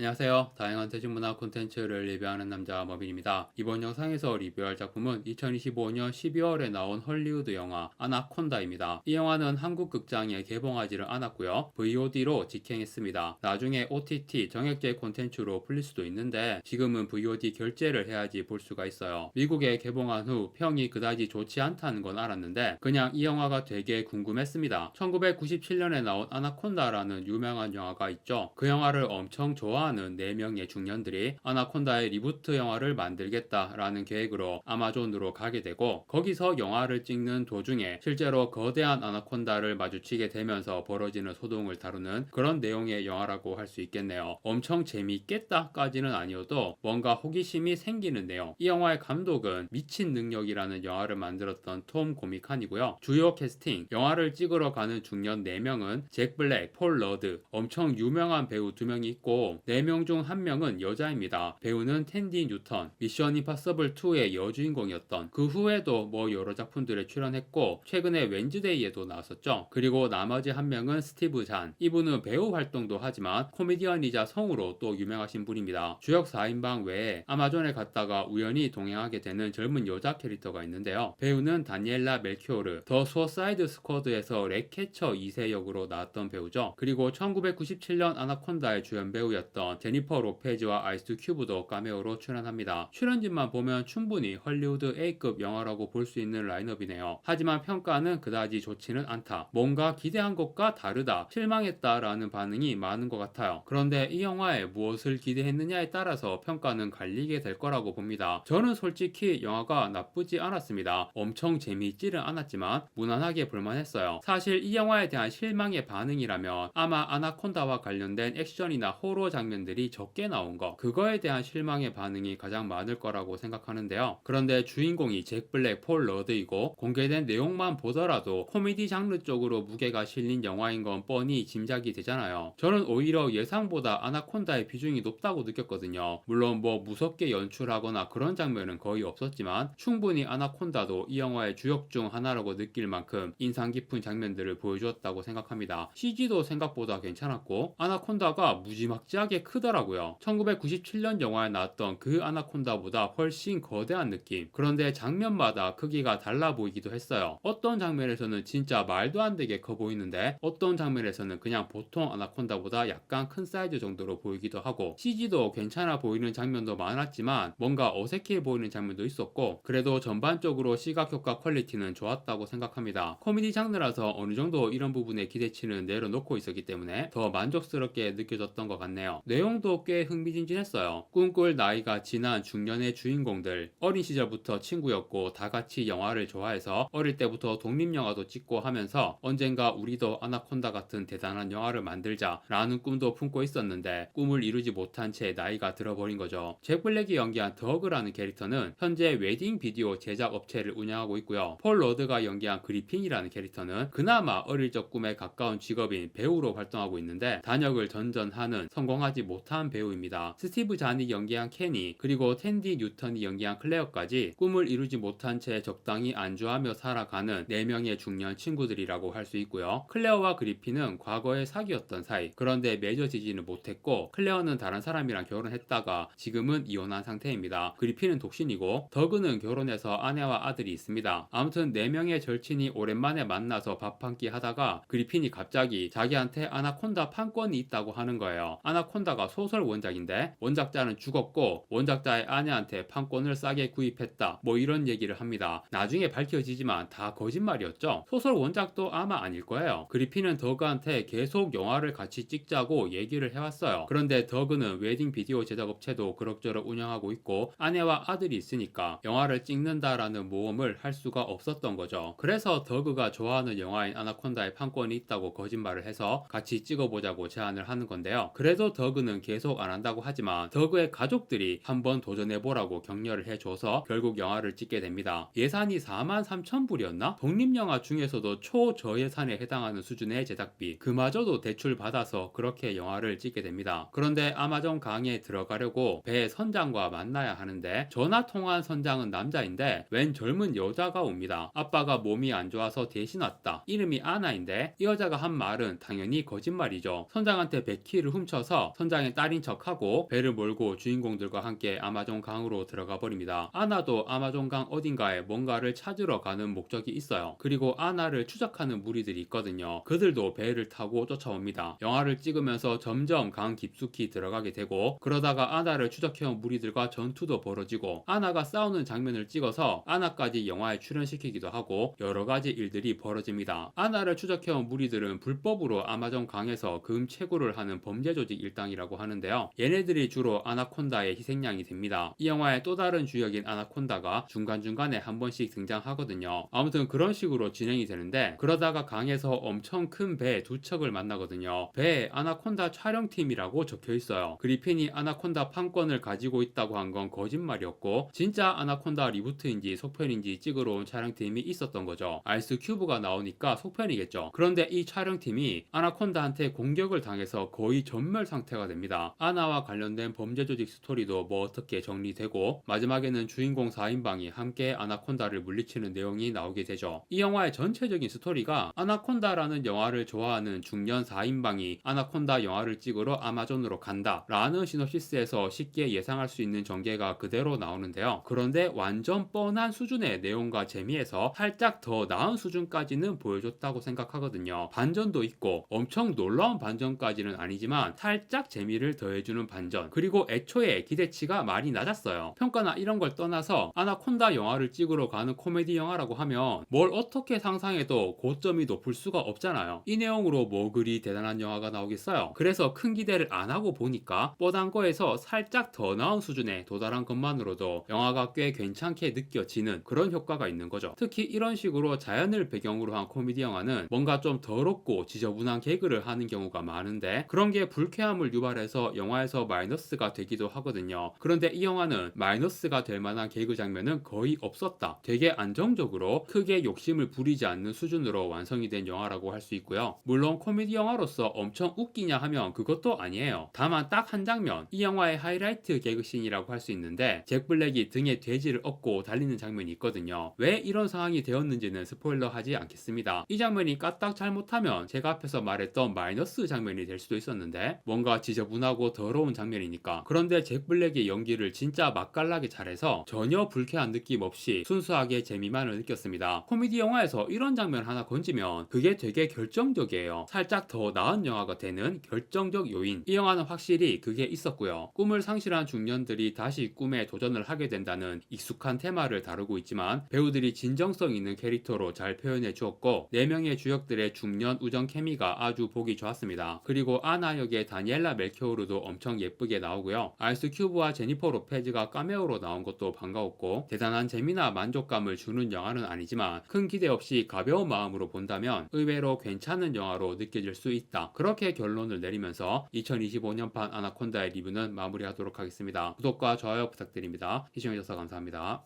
안녕하세요. 다양한 대중문화 콘텐츠를 리뷰하는 남자 머빈입니다. 이번 영상에서 리뷰할 작품은 2025년 12월에 나온 헐리우드 영화 아나콘다입니다. 이 영화는 한국 극장에 개봉하지를 않았고요. VOD로 직행했습니다. 나중에 OTT 정액제 콘텐츠로 풀릴 수도 있는데 지금은 VOD 결제를 해야지 볼 수가 있어요. 미국에 개봉한 후 평이 그다지 좋지 않다는 건 알았는데 그냥 이 영화가 되게 궁금했습니다. 1997년에 나온 아나콘다라는 유명한 영화가 있죠. 그 영화를 엄청 좋아하는 4명의 중년들이 아나콘다의 리부트 영화를 만들겠다라는 계획으로 아마존으로 가게 되고 거기서 영화를 찍는 도중에 실제로 거대한 아나콘다를 마주치게 되면서 벌어지는 소동을 다루는 그런 내용의 영화라고 할 수 있겠네요. 엄청 재미있겠다까지는 아니어도 뭔가 호기심이 생기는 내용. 이 영화의 감독은 미친 능력이라는 영화를 만들었던 톰 고미칸이고요. 주요 캐스팅, 영화를 찍으러 가는 중년 4명은 잭 블랙, 폴 러드, 엄청 유명한 배우 2명이 있고 4명 중 1명은 여자입니다. 배우는 텐디 뉴턴, 미션 임파서블 2의 여주인공이었던 그 후에도 뭐 여러 작품들에 출연했고 최근에 웬즈데이에도 나왔었죠. 그리고 나머지 1명은 스티브 잔. 이분은 배우 활동도 하지만 코미디언이자 성우로 또 유명하신 분입니다. 주역 4인방 외에 아마존에 갔다가 우연히 동행하게 되는 젊은 여자 캐릭터가 있는데요. 배우는 다니엘라 멜키오르, 더 수어사이드 스쿼드에서 렉캐처 2세 역으로 나왔던 배우죠. 그리고 1997년 아나콘다의 주연 배우였던 제니퍼 로페즈와 아이스 큐브도 카메오로 출연합니다. 출연진만 보면 충분히 헐리우드 A급 영화라고 볼 수 있는 라인업이네요. 하지만 평가는 그다지 좋지는 않다. 뭔가 기대한 것과 다르다. 실망했다라는 반응이 많은 것 같아요. 그런데 이 영화에 무엇을 기대했느냐에 따라서 평가는 갈리게 될 거라고 봅니다. 저는 솔직히 영화가 나쁘지 않았습니다. 엄청 재미있지는 않았지만 무난하게 볼만했어요. 사실 이 영화에 대한 실망의 반응이라면 아마 아나콘다와 관련된 액션이나 호러 장면들이 적게 나온 거, 그거에 대한 실망의 반응이 가장 많을 거라고 생각하는데요. 그런데 주인공이 잭 블랙, 폴 러드이고 공개된 내용만 보더라도 코미디 장르 쪽으로 무게가 실린 영화인 건 뻔히 짐작이 되잖아요. 저는 오히려 예상보다 아나콘다의 비중이 높다고 느꼈거든요. 물론 뭐 무섭게 연출하거나 그런 장면은 거의 없었지만 충분히 아나콘다도 이 영화의 주역 중 하나라고 느낄 만큼 인상 깊은 장면들을 보여주었다고 생각합니다. CG도 생각보다 괜찮았고 아나콘다가 무지막지하게 크더라고요. 1997년 영화에 나왔던 그 아나콘다보다 훨씬 거대한 느낌. 그런데 장면마다 크기가 달라 보이기도 했어요. 어떤 장면에서는 진짜 말도 안 되게 커 보이는데 어떤 장면에서는 그냥 보통 아나콘다보다 약간 큰 사이즈 정도로 보이기도 하고 CG도 괜찮아 보이는 장면도 많았지만 뭔가 어색해 보이는 장면도 있었고 그래도 전반적으로 시각효과 퀄리티는 좋았다고 생각합니다. 코미디 장르라서 어느 정도 이런 부분의 기대치는 내려놓고 있었기 때문에 더 만족스럽게 느껴졌던 것 같네요. 내용도 꽤 흥미진진했어요. 꿈꿀 나이가 지난 중년의 주인공들, 어린 시절부터 친구였고 다 같이 영화를 좋아해서 어릴 때부터 독립영화도 찍고 하면서 언젠가 우리도 아나콘다 같은 대단한 영화를 만들자 라는 꿈도 품고 있었는데 꿈을 이루지 못한 채 나이가 들어버린 거죠. 잭 블랙이 연기한 더그라는 캐릭터는 현재 웨딩 비디오 제작 업체를 운영하고 있고요. 폴 러드가 연기한 그리핀이라는 캐릭터는 그나마 어릴 적 꿈에 가까운 직업인 배우로 활동하고 있는데 단역을 전전하는 성공하지 못한 배우입니다. 스티브 잔이 연기한 케니 그리고 텐디 뉴턴이 연기한 클레어까지 꿈을 이루지 못한 채 적당히 안주하며 살아가는 4명의 중년 친구들이라고 할 수 있고요. 클레어와 그리핀은 과거에 사귀었던 사이. 그런데 맺어지지는 못했고 클레어는 다른 사람이랑 결혼했다가 지금은 이혼한 상태입니다. 그리핀은 독신이고 더그는 결혼해서 아내와 아들이 있습니다. 아무튼 4명의 절친이 오랜만에 만나서 밥 한 끼 하다가 그리핀이 갑자기 자기한테 아나콘다 판권이 있다고 하는 거예요. 아나콘다가 소설 원작인데 원작자는 죽었고 원작자의 아내한테 판권을 싸게 구입했다. 뭐 이런 얘기를 합니다. 나중에 밝혀지지만 다 거짓말이었죠. 소설 원작도 아마 아닐 거예요. 그리핀은 더그한테 계속 영화를 같이 찍자고 얘기를 해왔어요. 그런데 더그는 웨딩 비디오 제작 업체도 그럭저럭 운영하고 있고 아내와 아들이 있으니까 영화를 찍는다라는 모험을 할 수가 없었던 거죠. 그래서 더그가 좋아하는 영화인 아나콘다의 판권이 있다고 거짓말을 해서 같이 찍어보자고 제안을 하는 건데요. 그래도 더그는 계속 안 한다고 하지만 더그의 가족들이 한번 도전해보라고 격려를 해줘서 결국 영화를 찍게 됩니다. 예산이 43,000불이었나? 독립영화 중에서도 초저예산에 해당하는 수준의 제작비, 그마저도 대출 받아서 그렇게 영화를 찍게 됩니다. 그런데 아마존 강에 들어가려고 배 선장과 만나야 하는데 전화 통화한 선장은 남자인데 웬 젊은 여자가 옵니다. 아빠가 몸이 안 좋아서 대신 왔다. 이름이 아나인데 이 여자가 한 말은 당연히 거짓말이죠. 선장한테 백키를 훔쳐서 선장 선장의 딸인 척하고 배를 몰고 주인공들과 함께 아마존 강으로 들어가 버립니다. 아나도 아마존 강 어딘가에 뭔가를 찾으러 가는 목적이 있어요. 그리고 아나를 추적하는 무리들이 있거든요. 그들도 배를 타고 쫓아옵니다. 영화를 찍으면서 점점 강 깊숙이 들어가게 되고, 그러다가 아나를 추적해온 무리들과 전투도 벌어지고, 아나가 싸우는 장면을 찍어서 아나까지 영화에 출연시키기도 하고 여러 가지 일들이 벌어집니다. 아나를 추적해온 무리들은 불법으로 아마존 강에서 금 채굴을 하는 범죄 조직 일당이라고 하는데요. 얘네들이 주로 아나콘다의 희생양이 됩니다. 이 영화의 또 다른 주역인 아나콘다가 중간중간에 한 번씩 등장하거든요. 아무튼 그런 식으로 진행이 되는데, 그러다가 강에서 엄청 큰 배 두 척을 만나거든요. 배에 아나콘다 촬영팀이라고 적혀 있어요. 그리핀이 아나콘다 판권을 가지고 있다고 한 건 거짓말이었고, 진짜 아나콘다 리부트인지 속편인지 찍으러 온 촬영팀이 있었던 거죠. 아이스 큐브가 나오니까 속편이겠죠. 그런데 이 촬영팀이 아나콘다한테 공격을 당해서 거의 전멸 상태가 됩니다. 아나와 관련된 범죄 조직 스토리도 뭐 어떻게 정리되고, 마지막에는 주인공 4인방이 함께 아나콘다를 물리치는 내용이 나오게 되죠. 이 영화의 전체적인 스토리가 아나콘다라는 영화를 좋아하는 중년 4인방이 아나콘다 영화를 찍으러 아마존으로 간다 라는 시놉시스에서 쉽게 예상할 수 있는 전개가 그대로 나오는데요. 그런데 완전 뻔한 수준의 내용과 재미에서 살짝 더 나은 수준까지는 보여줬다고 생각하거든요. 반전도 있고 엄청 놀라운 반전까지는 아니지만 살짝 재미를 더해주는 반전, 그리고 애초에 기대치가 많이 낮았어요. 평가나 이런 걸 떠나서 아나콘다 영화를 찍으러 가는 코미디 영화라고 하면 뭘 어떻게 상상해도 고점이 높을 수가 없잖아요. 이 내용으로 뭐 그리 대단한 영화가 나오겠어요. 그래서 큰 기대를 안 하고 보니까 뻔한 거에서 살짝 더 나은 수준에 도달한 것만으로도 영화가 꽤 괜찮게 느껴지는 그런 효과가 있는 거죠. 특히 이런 식으로 자연을 배경으로 한 코미디 영화는 뭔가 좀 더럽고 지저분한 개그를 하는 경우가 많은데, 그런 게 불쾌함을 유발해서 영화에서 마이너스가 되기도 하거든요. 그런데 이 영화는 마이너스가 될 만한 개그 장면은 거의 없었다. 되게 안정적으로 크게 욕심을 부리지 않는 수준으로 완성이 된 영화라고 할 수 있고요. 물론 코미디 영화로서 엄청 웃기냐 하면 그것도 아니에요. 다만 딱 한 장면, 이 영화의 하이라이트 개그씬이라고 할 수 있는데, 잭 블랙이 등에 돼지를 업고 달리는 장면이 있거든요. 왜 이런 상황이 되었는지는 스포일러 하지 않겠습니다. 이 장면이 까딱 잘못하면 제가 앞에서 말했던 마이너스 장면이 될 수도 있었는데, 뭔가 지저분하고 더러운 장면이니까. 그런데 잭 블랙의 연기를 진짜 맛깔나게 잘해서 전혀 불쾌한 느낌 없이 순수하게 재미만을 느꼈습니다. 코미디 영화에서 이런 장면 하나 건지면 그게 되게 결정적이에요. 살짝 더 나은 영화가 되는 결정적 요인, 이 영화는 확실히 그게 있었고요. 꿈을 상실한 중년들이 다시 꿈에 도전을 하게 된다는 익숙한 테마를 다루고 있지만, 배우들이 진정성 있는 캐릭터로 잘 표현해 주었고, 4명의 주역들의 중년 우정 케미가 아주 보기 좋았습니다. 그리고 아나 역의 다니엘라 멜키오르도 엄청 예쁘게 나오고요. 아이스 큐브와 제니퍼 로페즈가 카메오로 나온 것도 반가웠고, 대단한 재미나 만족감을 주는 영화는 아니지만 큰 기대 없이 가벼운 마음으로 본다면 의외로 괜찮은 영화로 느껴질 수 있다. 그렇게 결론을 내리면서 2025년판 아나콘다의 리뷰는 마무리하도록 하겠습니다. 구독과 좋아요 부탁드립니다. 시청해주셔서 감사합니다.